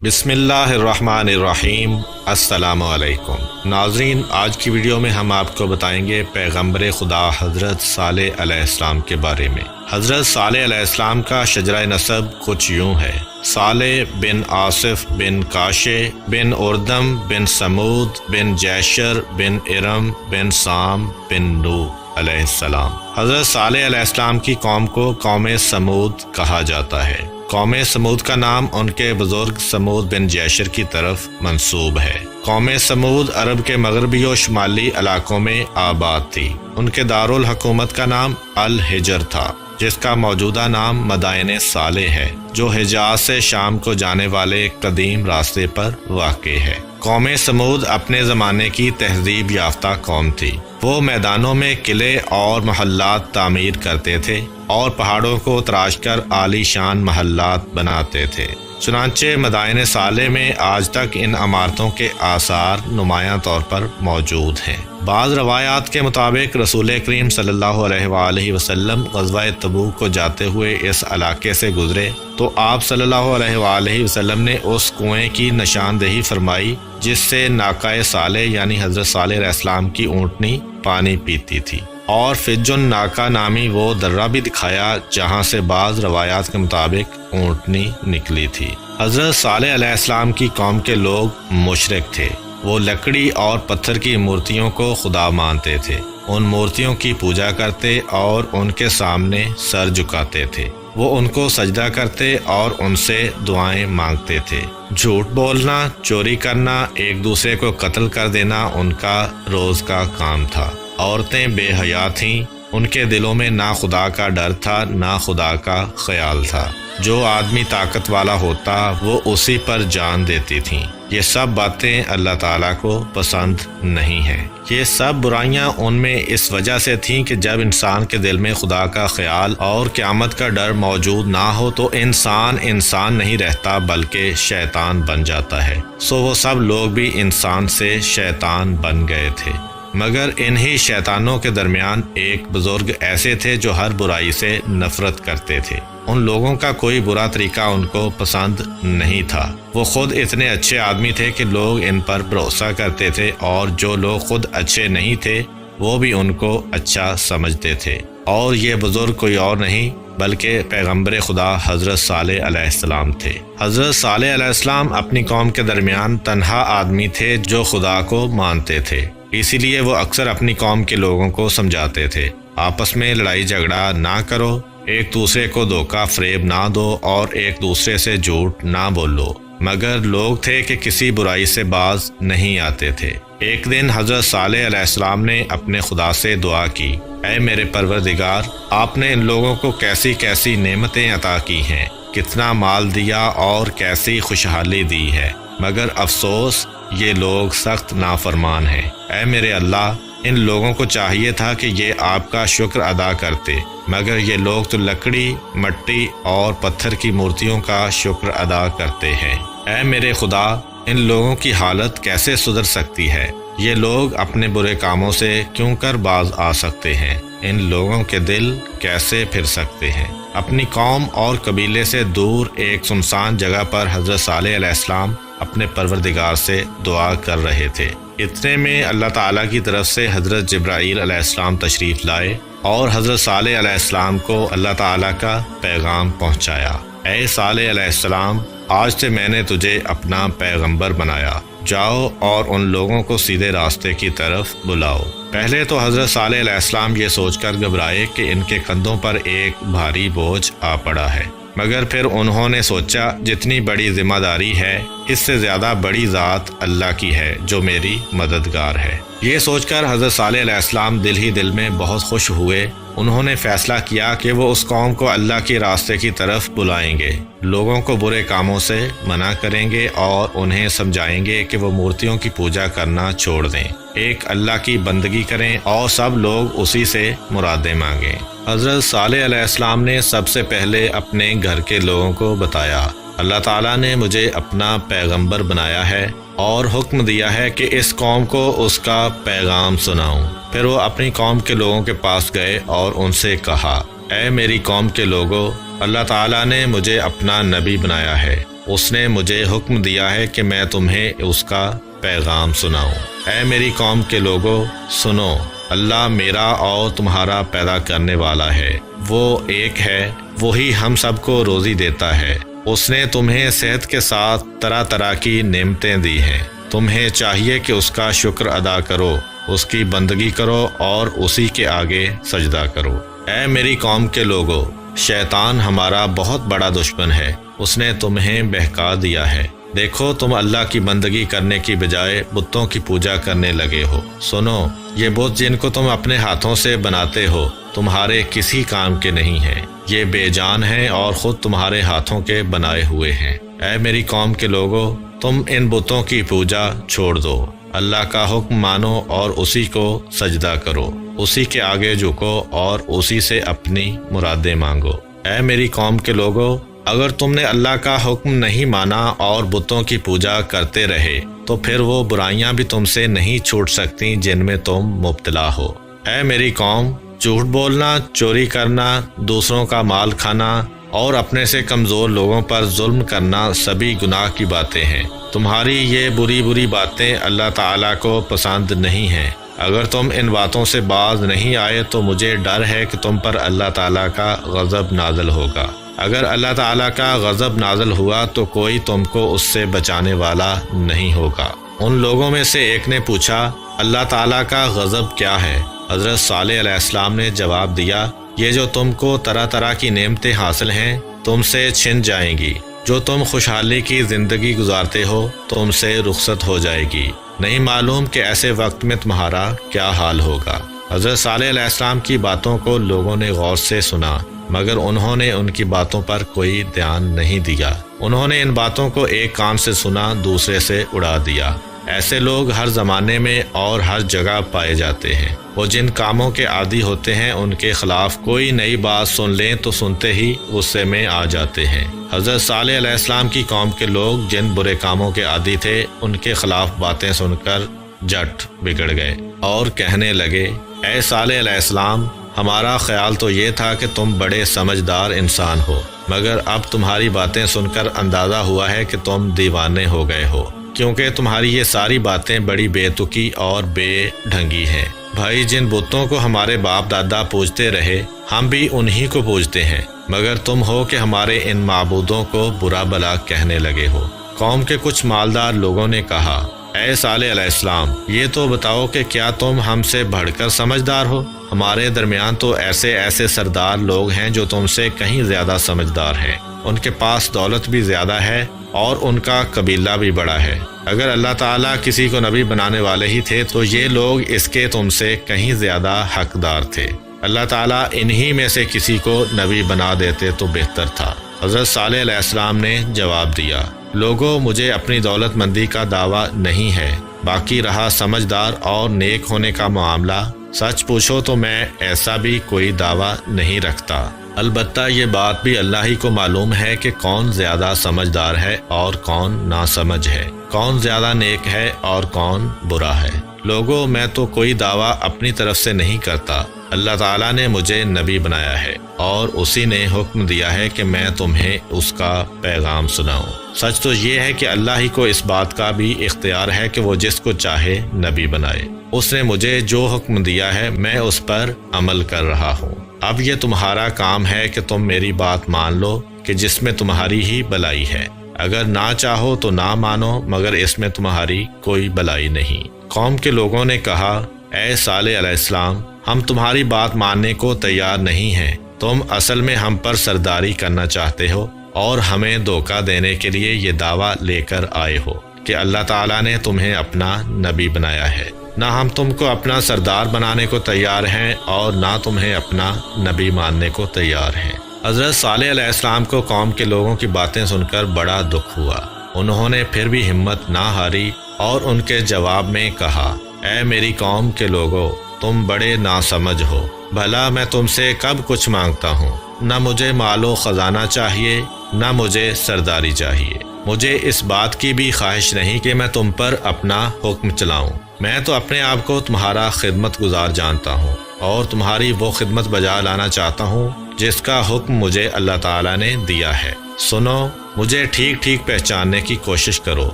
بسم اللہ الرحمن الرحیم۔ السلام علیکم ناظرین، آج کی ویڈیو میں ہم آپ کو بتائیں گے پیغمبر خدا حضرت صالح علیہ السلام کے بارے میں۔ حضرت صالح علیہ السلام کا شجرہ نسب کچھ یوں ہے: صالح بن آصف بن کاشے بن اردم بن سمود بن جیشر بن ارم بن سام بن نوح علیہ السلام۔ حضرت صالح علیہ السلام کی قوم کو قوم سمود کہا جاتا ہے۔ قوم سمود کا نام ان کے بزرگ سمود بن جیشر کی طرف منسوب ہے۔ قوم سمود عرب کے مغربی و شمالی علاقوں میں آباد تھی۔ ان کے دارالحکومت کا نام الحجر تھا، جس کا موجودہ نام مدائن صالح ہے، جو حجاز سے شام کو جانے والے قدیم راستے پر واقع ہے۔ قوم سمود اپنے زمانے کی تہذیب یافتہ قوم تھی۔ وہ میدانوں میں قلعے اور محلات تعمیر کرتے تھے اور پہاڑوں کو تراش کر عالی شان محلات بناتے تھے۔ چنانچہ مدائن صالح میں آج تک ان عمارتوں کے آثار نمایاں طور پر موجود ہیں۔ بعض روایات کے مطابق رسول کریم صلی اللہ علیہ وآلہ وسلم غزوہ تبوک کو جاتے ہوئے اس علاقے سے گزرے تو آپ صلی اللہ علیہ وآلہ وسلم نے اس کنویں کی نشاندہی فرمائی جس سے ناقہ صالح یعنی حضرت صالح علیہ السلام کی اونٹنی پانی پیتی تھی، اور فج ناقہ نامی وہ درہ بھی دکھایا جہاں سے بعض روایات کے مطابق اونٹنی نکلی تھی۔ حضرت صالح علیہ السلام کی قوم کے لوگ مشرک تھے۔ وہ لکڑی اور پتھر کی مورتیوں کو خدا مانتے تھے، ان مورتیوں کی پوجا کرتے اور ان کے سامنے سر جھکاتے تھے۔ وہ ان کو سجدہ کرتے اور ان سے دعائیں مانگتے تھے۔ جھوٹ بولنا، چوری کرنا، ایک دوسرے کو قتل کر دینا ان کا روز کا کام تھا۔ عورتیں بے حیا تھیں، ان کے دلوں میں نہ خدا کا ڈر تھا نہ خدا کا خیال تھا۔ جو آدمی طاقت والا ہوتا وہ اسی پر جان دیتی تھیں۔ یہ سب باتیں اللہ تعالیٰ کو پسند نہیں ہیں۔ یہ سب برائیاں ان میں اس وجہ سے تھیں کہ جب انسان کے دل میں خدا کا خیال اور قیامت کا ڈر موجود نہ ہو تو انسان نہیں رہتا بلکہ شیطان بن جاتا ہے۔ سو وہ سب لوگ بھی انسان سے شیطان بن گئے تھے۔ مگر انہی شیطانوں کے درمیان ایک بزرگ ایسے تھے جو ہر برائی سے نفرت کرتے تھے۔ ان لوگوں کا کوئی برا طریقہ ان کو پسند نہیں تھا۔ وہ خود اتنے اچھے آدمی تھے کہ لوگ ان پر بھروسہ کرتے تھے، اور جو لوگ خود اچھے نہیں تھے وہ بھی ان کو اچھا سمجھتے تھے۔ اور یہ بزرگ کوئی اور نہیں بلکہ پیغمبر خدا حضرت صالح علیہ السلام تھے۔ حضرت صالح علیہ السلام اپنی قوم کے درمیان تنہا آدمی تھے جو خدا کو مانتے تھے۔ اسی لیے وہ اکثر اپنی قوم کے لوگوں کو سمجھاتے تھے، آپس میں لڑائی جھگڑا نہ کرو، ایک دوسرے کو دھوکہ فریب نہ دو اور ایک دوسرے سے جھوٹ نہ بولو۔ مگر لوگ تھے کہ کسی برائی سے باز نہیں آتے تھے۔ ایک دن حضرت صالح علیہ السلام نے اپنے خدا سے دعا کی: اے میرے پروردگار، آپ نے ان لوگوں کو کیسی کیسی نعمتیں عطا کی ہیں، کتنا مال دیا اور کیسی خوشحالی دی ہے، مگر افسوس یہ لوگ سخت نافرمان ہیں۔ اے میرے اللہ، ان لوگوں کو چاہیے تھا کہ یہ آپ کا شکر ادا کرتے، مگر یہ لوگ تو لکڑی، مٹی اور پتھر کی مورتیوں کا شکر ادا کرتے ہیں۔ اے میرے خدا، ان لوگوں کی حالت کیسے سدھر سکتی ہے؟ یہ لوگ اپنے برے کاموں سے کیوں کر باز آ سکتے ہیں؟ ان لوگوں کے دل کیسے پھر سکتے ہیں؟ اپنی قوم اور قبیلے سے دور ایک سنسان جگہ پر حضرت صالح علیہ السلام اپنے پروردگار سے دعا کر رہے تھے۔ اتنے میں اللہ تعالیٰ کی طرف سے حضرت جبرائیل علیہ السلام تشریف لائے اور حضرت صالح علیہ السلام کو اللہ تعالیٰ کا پیغام پہنچایا: اے صالح علیہ السلام، آج سے میں نے تجھے اپنا پیغمبر بنایا، جاؤ اور ان لوگوں کو سیدھے راستے کی طرف بلاؤ۔ پہلے تو حضرت صالح علیہ السلام یہ سوچ کر گھبرائے کہ ان کے کندھوں پر ایک بھاری بوجھ آ پڑا ہے، مگر پھر انہوں نے سوچا جتنی بڑی ذمہ داری ہے اس سے زیادہ بڑی ذات اللہ کی ہے جو میری مددگار ہے۔ یہ سوچ کر حضرت صالح علیہ السلام دل ہی دل میں بہت خوش ہوئے۔ انہوں نے فیصلہ کیا کہ وہ اس قوم کو اللہ کے راستے کی طرف بلائیں گے، لوگوں کو برے کاموں سے منع کریں گے اور انہیں سمجھائیں گے کہ وہ مورتیوں کی پوجا کرنا چھوڑ دیں، ایک اللہ کی بندگی کریں اور سب لوگ اسی سے مرادیں مانگیں۔ حضرت صالح علیہ السلام نے سب سے پہلے اپنے گھر کے لوگوں کو بتایا: اللہ تعالیٰ نے مجھے اپنا پیغمبر بنایا ہے اور حکم دیا ہے کہ اس قوم کو اس کا پیغام سناؤں۔ پھر وہ اپنی قوم کے لوگوں کے پاس گئے اور ان سے کہا: اے میری قوم کے لوگوں، اللہ تعالیٰ نے مجھے اپنا نبی بنایا ہے اس نے مجھے حکم دیا ہے کہ میں تمہیں اس کا پیغام سناؤں۔ اے میری قوم کے لوگو سنو، اللہ میرا اور تمہارا پیدا کرنے والا ہے، وہ ایک ہے، وہی ہم سب کو روزی دیتا ہے۔ اس نے تمہیں صحت کے ساتھ طرح طرح کی نعمتیں دی ہیں، تمہیں چاہیے کہ اس کا شکر ادا کرو، اس کی بندگی کرو اور اسی کے آگے سجدہ کرو۔ اے میری قوم کے لوگو، شیطان ہمارا بہت بڑا دشمن ہے، اس نے تمہیں بہکا دیا ہے۔ دیکھو تم اللہ کی بندگی کرنے کی بجائے بتوں کی پوجا کرنے لگے ہو۔ سنو، یہ بت جن کو تم اپنے ہاتھوں سے بناتے ہو تمہارے کسی کام کے نہیں ہیں، یہ بے جان ہیں اور خود تمہارے ہاتھوں کے بنائے ہوئے ہیں۔ اے میری قوم کے لوگو، تم ان بتوں کی پوجا چھوڑ دو، اللہ کا حکم مانو اور اسی کو سجدہ کرو، اسی کے آگے جھکو اور اسی سے اپنی مرادیں مانگو۔ اے میری قوم کے لوگو، اگر تم نے اللہ کا حکم نہیں مانا اور بتوں کی پوجا کرتے رہے تو پھر وہ برائیاں بھی تم سے نہیں چھوٹ سکتی جن میں تم مبتلا ہو۔ اے میری قوم، جھوٹ بولنا، چوری کرنا، دوسروں کا مال کھانا اور اپنے سے کمزور لوگوں پر ظلم کرنا سبھی گناہ کی باتیں ہیں۔ تمہاری یہ بری بری باتیں اللہ تعالیٰ کو پسند نہیں ہیں۔ اگر تم ان باتوں سے باز نہیں آئے تو مجھے ڈر ہے کہ تم پر اللہ تعالیٰ کا غضب نازل ہوگا۔ اگر اللہ تعالیٰ کا غضب نازل ہوا تو کوئی تم کو اس سے بچانے والا نہیں ہوگا۔ ان لوگوں میں سے ایک نے پوچھا، اللہ تعالیٰ کا غضب کیا ہے؟ حضرت صالح علیہ السلام نے جواب دیا، یہ جو تم کو طرح طرح کی نعمتیں حاصل ہیں تم سے چھن جائیں گی، جو تم خوشحالی کی زندگی گزارتے ہو تم سے رخصت ہو جائے گی، نہیں معلوم کہ ایسے وقت میں تمہارا کیا حال ہوگا۔ حضرت صالح علیہ السلام کی باتوں کو لوگوں نے غور سے سنا، مگر انہوں نے ان کی باتوں پر کوئی دھیان نہیں دیا۔ انہوں نے ان باتوں کو ایک کان سے سنا، دوسرے سے اڑا دیا۔ ایسے لوگ ہر زمانے میں اور ہر جگہ پائے جاتے ہیں۔ وہ جن کاموں کے عادی ہوتے ہیں ان کے خلاف کوئی نئی بات سن لیں تو سنتے ہی غصے میں آ جاتے ہیں۔ حضرت صالح علیہ السلام کی قوم کے لوگ جن برے کاموں کے عادی تھے ان کے خلاف باتیں سن کر جٹ بگڑ گئے اور کہنے لگے، اے صالح علیہ السلام، ہمارا خیال تو یہ تھا کہ تم بڑے سمجھدار انسان ہو، مگر اب تمہاری باتیں سن کر اندازہ ہوا ہے کہ تم دیوانے ہو گئے ہو، کیونکہ تمہاری یہ ساری باتیں بڑی بے تکی اور بے ڈھنگی ہیں۔ بھائی، جن بتوں کو ہمارے باپ دادا پوجتے رہے ہم بھی انہی کو پوجتے ہیں، مگر تم ہو کہ ہمارے ان معبودوں کو برا بھلا کہنے لگے ہو۔ قوم کے کچھ مالدار لوگوں نے کہا، اے صالح علیہ السلام، یہ تو بتاؤ کہ کیا تم ہم سے بڑھ کر سمجھدار ہو؟ ہمارے درمیان تو ایسے سردار لوگ ہیں جو تم سے کہیں زیادہ سمجھدار ہیں، ان کے پاس دولت بھی زیادہ ہے اور ان کا قبیلہ بھی بڑا ہے۔ اگر اللہ تعالیٰ کسی کو نبی بنانے والے ہی تھے تو یہ لوگ اس کے تم سے کہیں زیادہ حقدار تھے۔ اللہ تعالیٰ انہی میں سے کسی کو نبی بنا دیتے تو بہتر تھا۔ حضرت صالح علیہ السلام نے جواب دیا، لوگوں، مجھے اپنی دولت مندی کا دعویٰ نہیں ہے، باقی رہا سمجھدار اور نیک ہونے کا معاملہ، سچ پوچھو تو میں ایسا بھی کوئی دعویٰ نہیں رکھتا۔ البتہ یہ بات بھی اللہ ہی کو معلوم ہے کہ کون زیادہ سمجھدار ہے اور کون ناسمجھ ہے، کون زیادہ نیک ہے اور کون برا ہے۔ لوگوں، میں تو کوئی دعویٰ اپنی طرف سے نہیں کرتا، اللہ تعالیٰ نے مجھے نبی بنایا ہے اور اسی نے حکم دیا ہے کہ میں تمہیں اس کا پیغام سناؤں۔ سچ تو یہ ہے کہ اللہ ہی کو اس بات کا بھی اختیار ہے کہ وہ جس کو چاہے نبی بنائے۔ اس نے مجھے جو حکم دیا ہے میں اس پر عمل کر رہا ہوں۔ اب یہ تمہارا کام ہے کہ تم میری بات مان لو کہ جس میں تمہاری ہی بلائی ہے، اگر نہ چاہو تو نہ مانو، مگر اس میں تمہاری کوئی بلائی نہیں۔ قوم کے لوگوں نے کہا، اے صالح علیہ السلام، ہم تمہاری بات ماننے کو تیار نہیں ہیں، تم اصل میں ہم پر سرداری کرنا چاہتے ہو اور ہمیں دھوکہ دینے کے لیے یہ دعویٰ لے کر آئے ہو کہ اللہ تعالیٰ نے تمہیں اپنا نبی بنایا ہے۔ نہ ہم تم کو اپنا سردار بنانے کو تیار ہیں اور نہ تمہیں اپنا نبی ماننے کو تیار ہیں۔ حضرت صالح علیہ السلام کو قوم کے لوگوں کی باتیں سن کر بڑا دکھ ہوا۔ انہوں نے پھر بھی ہمت نہ ہاری اور ان کے جواب میں کہا، اے میری قوم کے لوگوں، تم بڑے ناسمجھ ہو، بھلا میں تم سے کب کچھ مانگتا ہوں؟ نہ مجھے مال و خزانہ چاہیے، نہ مجھے سرداری چاہیے، مجھے اس بات کی بھی خواہش نہیں کہ میں تم پر اپنا حکم چلاؤں۔ میں تو اپنے آپ کو تمہارا خدمت گزار جانتا ہوں اور تمہاری وہ خدمت بجا لانا چاہتا ہوں جس کا حکم مجھے اللہ تعالیٰ نے دیا ہے۔ سنو، مجھے ٹھیک ٹھیک پہچاننے کی کوشش کرو،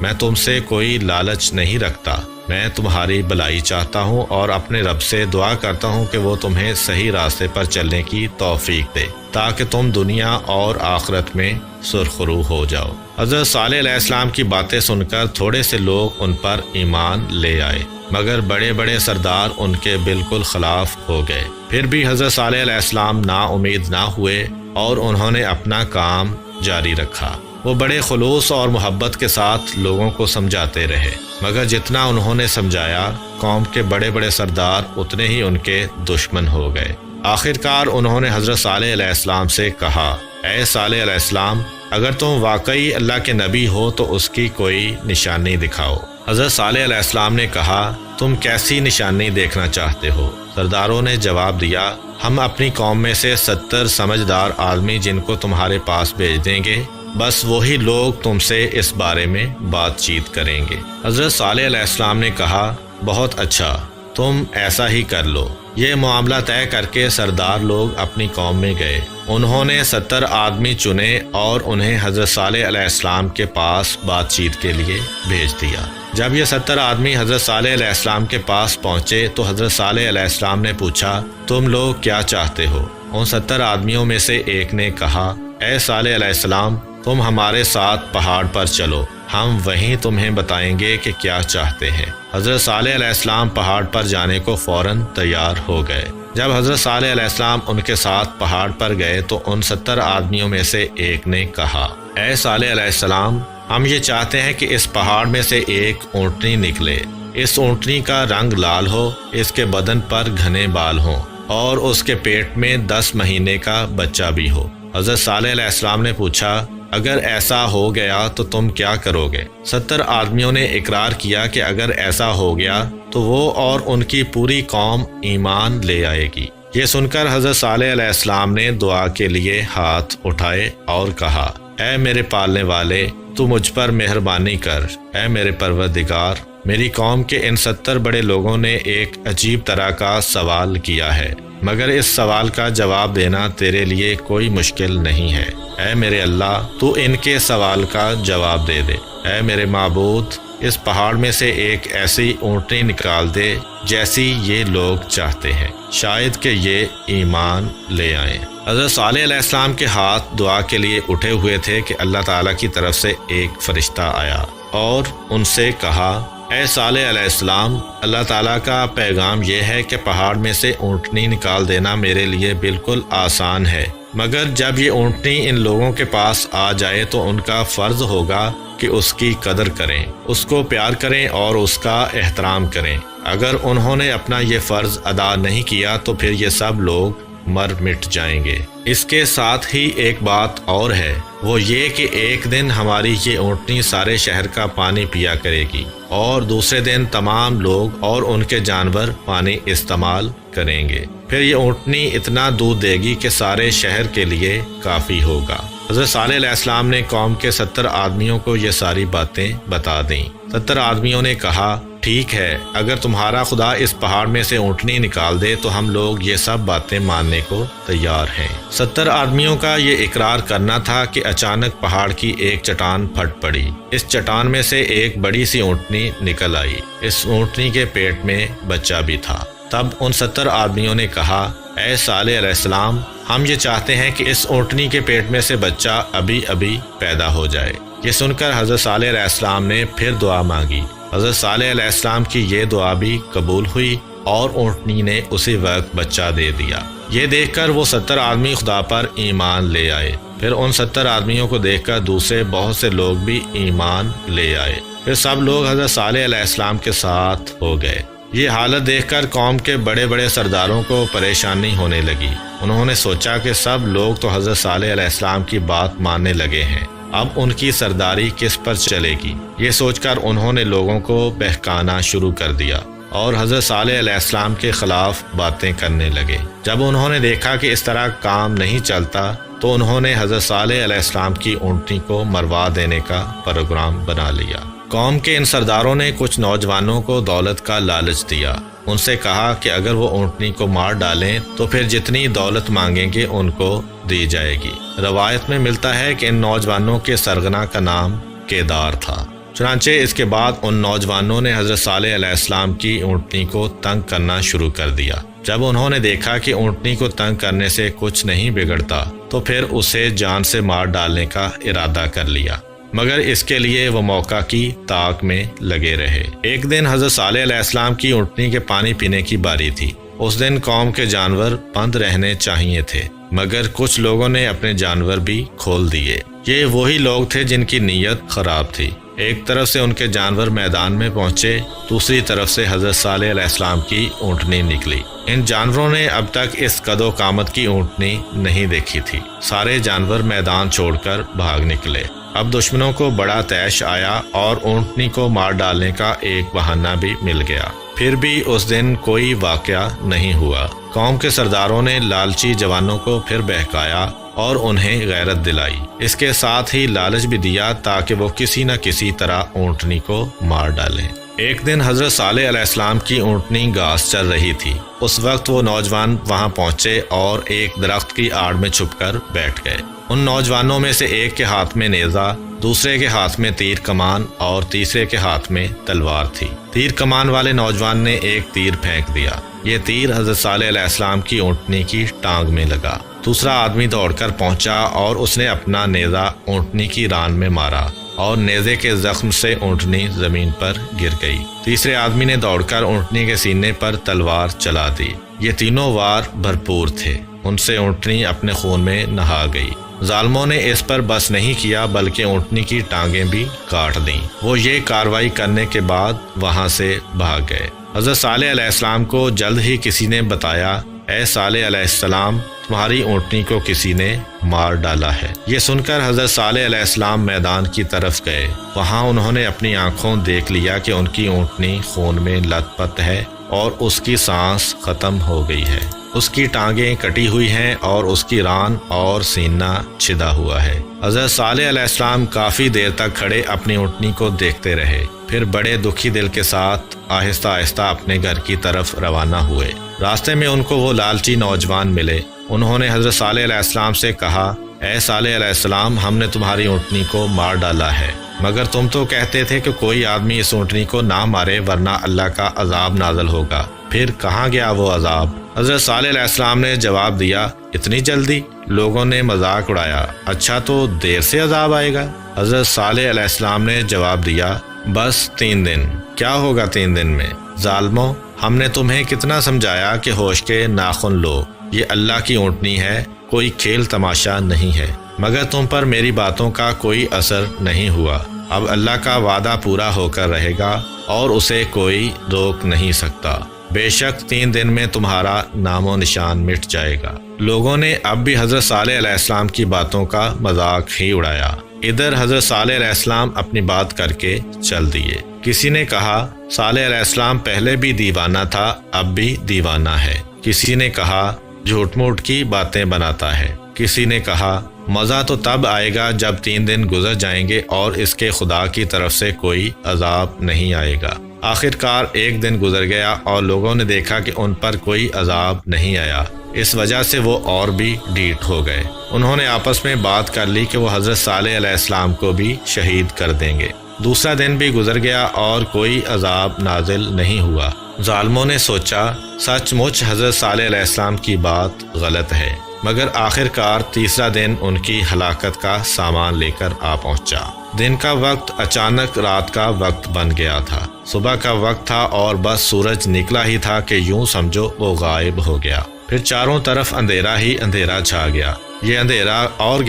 میں تم سے کوئی لالچ نہیں رکھتا، میں تمہاری بھلائی چاہتا ہوں اور اپنے رب سے دعا کرتا ہوں کہ وہ تمہیں صحیح راستے پر چلنے کی توفیق دے تاکہ تم دنیا اور آخرت میں سرخرو ہو جاؤ۔ حضرت صالح علیہ السلام کی باتیں سن کر تھوڑے سے لوگ ان پر ایمان لے آئے، مگر بڑے بڑے سردار ان کے بالکل خلاف ہو گئے۔ پھر بھی حضرت صالح علیہ السلام نا امید نہ ہوئے اور انہوں نے اپنا کام جاری رکھا۔ وہ بڑے خلوص اور محبت کے ساتھ لوگوں کو سمجھاتے رہے، مگر جتنا انہوں نے سمجھایا قوم کے بڑے بڑے سردار اتنے ہی ان کے دشمن ہو گئے۔ آخرکار انہوں نے حضرت صالح علیہ السلام سے کہا، اے صالح علیہ السلام، اگر تم واقعی اللہ کے نبی ہو تو اس کی کوئی نشانی دکھاؤ۔ حضرت صالح علیہ السلام نے کہا، تم کیسی نشانی دیکھنا چاہتے ہو؟ سرداروں نے جواب دیا، ہم اپنی قوم میں سے 70 سمجھدار آدمی جن کو تمہارے پاس بھیج دیں گے، بس وہی لوگ تم سے اس بارے میں بات چیت کریں گے۔ حضرت صالح علیہ السلام نے کہا، بہت اچھا، تم ایسا ہی کر لو۔ یہ معاملہ طے کر کے سردار لوگ اپنی قوم میں گئے۔ انہوں نے 70 آدمی چنے اور انہیں حضرت صالح علیہ السلام کے پاس بات چیت کے لیے بھیج دیا۔ جب یہ 70 آدمی حضرت صالح علیہ السلام کے پاس پہنچے تو حضرت صالح علیہ السلام نے پوچھا، تم لوگ کیا چاہتے ہو؟ ان 70 آدمیوں میں سے ایک نے کہا، اے صالح علیہ السلام، تم ہمارے ساتھ پہاڑ پر چلو، ہم وہیں تمہیں بتائیں گے کہ کیا چاہتے ہیں۔ حضرت صالح علیہ السلام پہاڑ پر جانے کو فوراً تیار ہو گئے۔ جب حضرت صالح علیہ السلام ان کے ساتھ پہاڑ پر گئے تو ان 70 آدمیوں میں سے ایک نے کہا، اے صالح علیہ السلام، ہم یہ چاہتے ہیں کہ اس پہاڑ میں سے ایک اونٹنی نکلے، اس اونٹنی کا رنگ لال ہو، اس کے بدن پر گھنے بال ہوں اور اس کے پیٹ میں 10 مہینے کا بچہ بھی ہو۔ حضرت صالح علیہ السلام نے پوچھا، اگر ایسا ہو گیا تو تم کیا کرو گے؟ 70 آدمیوں نے اقرار کیا کہ اگر ایسا ہو گیا تو وہ اور ان کی پوری قوم ایمان لے آئے گی۔ یہ سن کر حضرت صالح علیہ السلام نے دعا کے لیے ہاتھ اٹھائے اور کہا، اے میرے پالنے والے، تو مجھ پر مہربانی کر، اے میرے پروردگار، میری قوم کے ان 70 بڑے لوگوں نے ایک عجیب طرح کا سوال کیا ہے، مگر اس سوال کا جواب دینا تیرے لیے کوئی مشکل نہیں ہے۔ اے میرے اللہ، تو ان کے سوال کا جواب دے دے۔ اے میرے معبود، اس پہاڑ میں سے ایک ایسی اونٹنی نکال دے جیسی یہ لوگ چاہتے ہیں، شاید کہ یہ ایمان لے آئیں۔ حضرت صالح علیہ السلام کے ہاتھ دعا کے لیے اٹھے ہوئے تھے کہ اللہ تعالیٰ کی طرف سے ایک فرشتہ آیا اور ان سے کہا، اے صالح علیہ السلام، اللہ تعالیٰ کا پیغام یہ ہے کہ پہاڑ میں سے اونٹنی نکال دینا میرے لیے بالکل آسان ہے، مگر جب یہ اونٹنی ان لوگوں کے پاس آ جائے تو ان کا فرض ہوگا کہ اس کی قدر کریں، اس کو پیار کریں اور اس کا احترام کریں۔ اگر انہوں نے اپنا یہ فرض ادا نہیں کیا تو پھر یہ سب لوگ مر مٹ جائیں گے۔ اس کے ساتھ ہی ایک بات اور ہے، وہ یہ کہ ایک دن ہماری یہ اونٹنی سارے شہر کا پانی پیا کرے گی اور دوسرے دن تمام لوگ اور ان کے جانور پانی استعمال کریں گے، پھر یہ اونٹنی اتنا دودھ دے گی کہ سارے شہر کے لیے کافی ہوگا۔ حضرت صالح علیہ السلام نے قوم کے 70 آدمیوں کو یہ ساری باتیں بتا دیں۔ 70 آدمیوں نے کہا، ٹھیک ہے، اگر تمہارا خدا اس پہاڑ میں سے اونٹنی نکال دے تو ہم لوگ یہ سب باتیں ماننے کو تیار ہیں۔ 70 آدمیوں کا یہ اقرار کرنا تھا کہ اچانک پہاڑ کی ایک چٹان پھٹ پڑی۔ اس چٹان میں سے ایک بڑی سی اونٹنی نکل آئی۔ اس اونٹنی کے پیٹ میں بچہ بھی تھا۔ تب ان 70 آدمیوں نے کہا، اے صالح علیہ السلام، ہم یہ چاہتے ہیں کہ اس اونٹنی کے پیٹ میں سے بچہ ابھی ابھی پیدا ہو جائے۔ یہ سن کر حضرت صالح علیہ السلام نے پھر دعا مانگی۔ حضرت صالح علیہ السلام کی یہ دعا بھی قبول ہوئی اور اونٹنی نے اسی وقت بچہ دے دیا۔ یہ دیکھ کر وہ 70 آدمی خدا پر ایمان لے آئے۔ پھر ان 70 آدمیوں کو دیکھ کر دوسرے بہت سے لوگ بھی ایمان لے آئے۔ پھر سب لوگ حضرت صالح علیہ السلام کے ساتھ ہو گئے۔ یہ حالت دیکھ کر قوم کے بڑے بڑے سرداروں کو پریشانی ہونے لگی۔ انہوں نے سوچا کہ سب لوگ تو حضرت صالح علیہ السلام کی بات ماننے لگے ہیں، اب ان کی سرداری کس پر چلے گی؟ یہ سوچ کر انہوں نے لوگوں کو بہکانا شروع کر دیا اور حضرت صالح علیہ السلام کے خلاف باتیں کرنے لگے۔ جب انہوں نے دیکھا کہ اس طرح کام نہیں چلتا تو انہوں نے حضرت صالح علیہ السلام کی اونٹنی کو مروا دینے کا پروگرام بنا لیا۔ قوم کے ان سرداروں نے کچھ نوجوانوں کو دولت کا لالچ دیا۔ ان سے کہا کہ اگر وہ اونٹنی کو مار ڈالیں تو پھر جتنی دولت مانگیں گے ان کو دی جائے گی۔ روایت میں ملتا ہے کہ ان نوجوانوں کے سرغنہ کا نام کیدار تھا۔ چنانچہ اس کے بعد ان نوجوانوں نے حضرت صالح علیہ السلام کی اونٹنی کو تنگ کرنا شروع کر دیا۔ جب انہوں نے دیکھا کہ اونٹنی کو تنگ کرنے سے کچھ نہیں بگڑتا تو پھر اسے جان سے مار ڈالنے کا ارادہ کر لیا، مگر اس کے لیے وہ موقع کی تاک میں لگے رہے۔ ایک دن حضرت صالح علیہ السلام کی اونٹنی کے پانی پینے کی باری تھی۔ اس دن قوم کے جانور بند رہنے چاہیے تھے، مگر کچھ لوگوں نے اپنے جانور بھی کھول دیے۔ یہ وہی لوگ تھے جن کی نیت خراب تھی۔ ایک طرف سے ان کے جانور میدان میں پہنچے، دوسری طرف سے حضرت صالح علیہ السلام کی اونٹنی نکلی۔ ان جانوروں نے اب تک اس قد و قامت کی اونٹنی نہیں دیکھی تھی۔ سارے جانور میدان چھوڑ کر بھاگ نکلے۔ اب دشمنوں کو بڑا طیش آیا اور اونٹنی کو مار ڈالنے کا ایک بہانہ بھی مل گیا۔ پھر بھی اس دن کوئی واقعہ نہیں ہوا۔ قوم کے سرداروں نے لالچی جوانوں کو پھر بہکایا اور انہیں غیرت دلائی۔ اس کے ساتھ ہی لالچ بھی دیا تاکہ وہ کسی نہ کسی طرح اونٹنی کو مار ڈالیں۔ ایک دن حضرت صالح علیہ السلام کی اونٹنی گھاس چر رہی تھی۔ اس وقت وہ نوجوان وہاں پہنچے اور ایک درخت کی آڑ میں چھپ کر بیٹھ گئے۔ ان نوجوانوں میں سے ایک کے ہاتھ میں نیزہ، دوسرے کے ہاتھ میں تیر کمان اور تیسرے کے ہاتھ میں تلوار تھی۔ تیر کمان والے نوجوان نے ایک تیر پھینک دیا۔ یہ تیر حضرت صالح علیہ السلام کی اونٹنی کی ٹانگ میں لگا۔ دوسرا آدمی دوڑ کر پہنچا اور اس نے اپنا نیزہ اونٹنی کی ران میں مارا اور نیزے کے زخم سے اونٹنی زمین پر گر گئی۔ تیسرے آدمی نے دوڑ کر اونٹنی کے سینے پر تلوار چلا دی۔ یہ تینوں وار بھرپور تھے۔ ان سے اونٹنی اپنے خون میں نہا گئی۔ ظالموں نے اس پر بس نہیں کیا بلکہ اونٹنی کی ٹانگیں بھی کاٹ دیں۔ وہ یہ کارروائی کرنے کے بعد وہاں سے بھاگ گئے۔ حضرت صالح علیہ السلام کو جلد ہی کسی نے بتایا، اے صالح علیہ السلام، تمہاری اونٹنی کو کسی نے مار ڈالا ہے۔ یہ سن کر حضرت صالح علیہ السلام میدان کی طرف گئے۔ وہاں انہوں نے اپنی آنکھوں دیکھ لیا کہ ان کی اونٹنی خون میں لت پت ہے اور اس کی سانس ختم ہو گئی ہے۔ اس کی ٹانگیں کٹی ہوئی ہیں اور اس کی ران اور سینہ چھدا ہوا ہے۔ حضرت صالح علیہ السلام کافی دیر تک کھڑے اپنی اونٹنی کو دیکھتے رہے، پھر بڑے دکھی دل کے ساتھ آہستہ آہستہ اپنے گھر کی طرف روانہ ہوئے۔ راستے میں ان کو وہ لالچی نوجوان ملے۔ انہوں نے حضرت صالح علیہ السلام سے کہا، اے صالح علیہ السلام، ہم نے تمہاری اونٹنی کو مار ڈالا ہے، مگر تم تو کہتے تھے کہ کوئی آدمی اس اونٹنی کو نہ مارے ورنہ اللہ کا عذاب نازل ہوگا، پھر کہاں گیا وہ عذاب؟ حضرت صالح علیہ السلام نے جواب دیا، اتنی جلدی؟ لوگوں نے مذاق اڑایا، اچھا تو دیر سے عذاب آئے گا؟ حضرت صالح علیہ السلام نے جواب دیا، بس 3 دن۔ کیا ہوگا 3 دن میں؟ ظالموں، ہم نے تمہیں کتنا سمجھایا کہ ہوش کے ناخن لو، یہ اللہ کی اونٹنی ہے، کوئی کھیل تماشا نہیں ہے، مگر تم پر میری باتوں کا کوئی اثر نہیں ہوا۔ اب اللہ کا وعدہ پورا ہو کر رہے گا اور اسے کوئی روک نہیں سکتا۔ بے شک 3 دن میں تمہارا نام و نشان مٹ جائے گا۔ لوگوں نے اب بھی حضرت صالح علیہ السلام کی باتوں کا مذاق ہی اڑایا۔ ادھر حضرت صالح علیہ السلام اپنی بات کر کے چل دیے۔ کسی نے کہا، صالح علیہ السلام پہلے بھی دیوانہ تھا، اب بھی دیوانہ ہے۔ کسی نے کہا، جھوٹ موٹ کی باتیں بناتا ہے۔ کسی نے کہا، مزہ تو تب آئے گا جب 3 دن گزر جائیں گے اور اس کے خدا کی طرف سے کوئی عذاب نہیں آئے گا۔ آخر کار 1 دن گزر گیا اور لوگوں نے دیکھا کہ ان پر کوئی عذاب نہیں آیا۔ اس وجہ سے وہ اور بھی ڈھیٹ ہو گئے۔ انہوں نے آپس میں بات کر لی کہ وہ حضرت صالح علیہ السلام کو بھی شہید کر دیں گے۔ دوسرا دن بھی گزر گیا اور کوئی عذاب نازل نہیں ہوا۔ ظالموں نے سوچا، سچ مچ حضرت صالح علیہ السلام کی بات غلط ہے، مگر آخر کار تیسرا دن ان کی ہلاکت کا سامان لے کر آ پہنچا۔ دن کا وقت اچانک رات کا وقت بن گیا تھا۔ صبح کا وقت تھا اور بس سورج نکلا ہی تھا کہ یوں سمجھو وہ غائب ہو گیا۔ پھر چاروں طرف اندھیرا ہی اندھیرا چھا گیا۔ یہ اندھیرا اور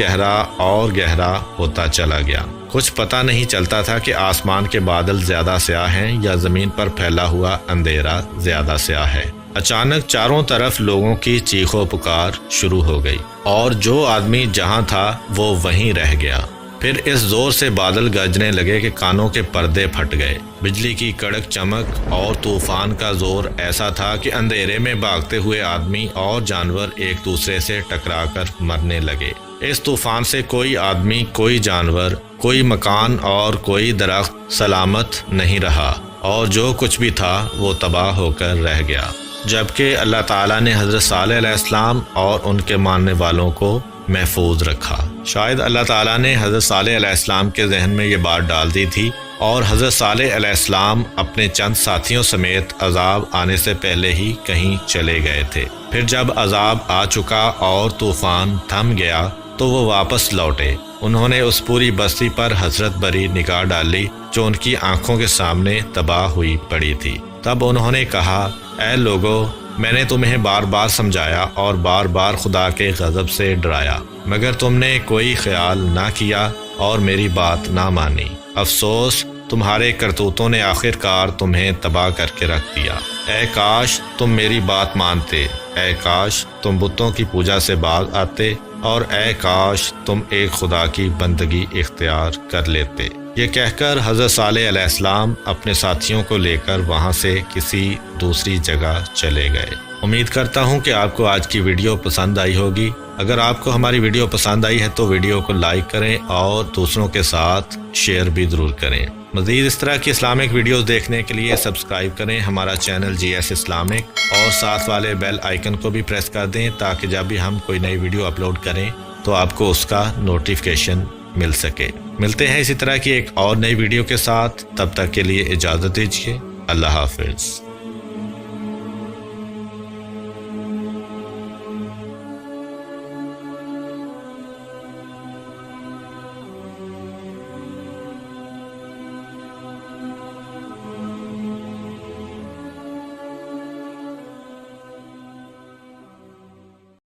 گہرا ہوتا چلا گیا۔ کچھ پتہ نہیں چلتا تھا کہ آسمان کے بادل زیادہ سیاہ ہیں یا زمین پر پھیلا ہوا اندھیرا زیادہ سیاہ ہے۔ اچانک چاروں طرف لوگوں کی چیخ و پکار شروع ہو گئی اور جو آدمی جہاں تھا وہ وہیں رہ گیا۔ پھر اس زور سے بادل گرجنے لگے کہ کانوں کے پردے پھٹ گئے۔ بجلی کی کڑک چمک اور طوفان کا زور ایسا تھا کہ اندھیرے میں بھاگتے ہوئے آدمی اور جانور ایک دوسرے سے ٹکرا کر مرنے لگے۔ اس طوفان سے کوئی آدمی، کوئی جانور، کوئی مکان اور کوئی درخت سلامت نہیں رہا، اور جو کچھ بھی تھا وہ تباہ ہو کر رہ گیا۔ جبکہ اللہ تعالیٰ نے حضرت صالح علیہ السلام اور ان کے ماننے والوں کو محفوظ رکھا۔ شاید اللہ تعالیٰ نے حضرت صالح علیہ السلام کے ذہن میں یہ بات ڈال دی تھی، اور حضرت صالح علیہ السلام اپنے چند ساتھیوں سمیت عذاب آنے سے پہلے ہی کہیں چلے گئے تھے۔ پھر جب عذاب آ چکا اور طوفان تھم گیا تو وہ واپس لوٹے۔ انہوں نے اس پوری بستی پر حسرت بھری نگاہ ڈالی جو ان کی آنکھوں کے سامنے تباہ ہوئی پڑی تھی۔ تب انہوں نے کہا، اے لوگو، میں نے تمہیں بار بار سمجھایا اور بار بار خدا کے غضب سے ڈرایا، مگر تم نے کوئی خیال نہ کیا اور میری بات نہ مانی۔ افسوس، تمہارے کرتوتوں نے آخر کار تمہیں تباہ کر کے رکھ دیا۔ اے کاش تم میری بات مانتے، اے کاش تم بتوں کی پوجا سے باز آتے، اور اے کاش تم ایک خدا کی بندگی اختیار کر لیتے۔ یہ کہہ کر حضرت صالح علیہ السلام اپنے ساتھیوں کو لے کر وہاں سے کسی دوسری جگہ چلے گئے۔ امید کرتا ہوں کہ آپ کو آج کی ویڈیو پسند آئی ہوگی۔ اگر آپ کو ہماری ویڈیو پسند آئی ہے تو ویڈیو کو لائک کریں اور دوسروں کے ساتھ شیئر بھی ضرور کریں۔ مزید اس طرح کی اسلامک ویڈیوز دیکھنے کے لیے سبسکرائب کریں ہمارا چینل GS اسلامک، اور ساتھ والے بیل آئیکن کو بھی پریس کر دیں تاکہ جب بھی ہم کوئی نئی ویڈیو اپلوڈ کریں تو آپ کو اس کا نوٹیفیکیشن مل سکے۔ ملتے ہیں اسی طرح کی ایک اور نئی ویڈیو کے ساتھ، تب تک کے لیے اجازت دیجیے۔ اللہ حافظ۔